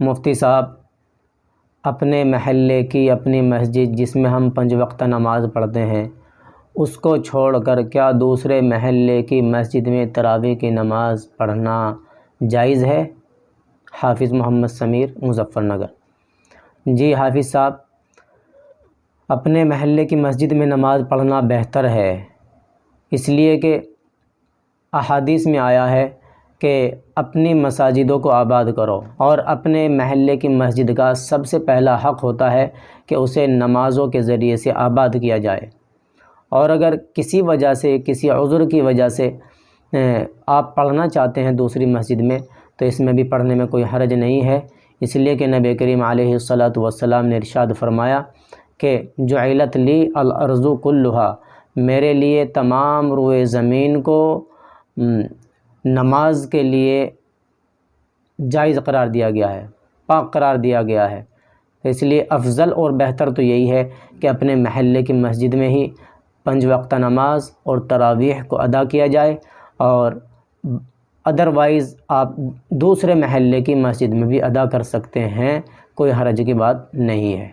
مفتی صاحب اپنے محلے کی اپنی مسجد جس میں ہم 5 وقت نماز پڑھتے ہیں اس کو چھوڑ کر کیا دوسرے محلے کی مسجد میں تراویح کی نماز پڑھنا جائز ہے؟ حافظ محمد سمیر، مظفر نگر۔ جی حافظ صاحب، اپنے محلے کی مسجد میں نماز پڑھنا بہتر ہے، اس لیے کہ احادیث میں آیا ہے کہ اپنی مساجدوں کو آباد کرو، اور اپنے محلے کی مسجد کا سب سے پہلا حق ہوتا ہے کہ اسے نمازوں کے ذریعے سے آباد کیا جائے۔ اور اگر کسی وجہ سے، کسی عذر کی وجہ سے آپ پڑھنا چاہتے ہیں دوسری مسجد میں تو اس میں بھی پڑھنے میں کوئی حرج نہیں ہے، اس لیے کہ نبی کریم علیہ الصلاۃ والسلام نے ارشاد فرمایا کہ جعلت لی الارض کلھا، میرے لیے تمام روئے زمین کو نماز کے لیے جائز قرار دیا گیا ہے، پاک قرار دیا گیا ہے۔ اس لیے افضل اور بہتر تو یہی ہے کہ اپنے محلے کی مسجد میں ہی 5 وقت نماز اور تراویح کو ادا کیا جائے، اور ادروائز آپ دوسرے محلے کی مسجد میں بھی ادا کر سکتے ہیں، کوئی حرج کی بات نہیں ہے۔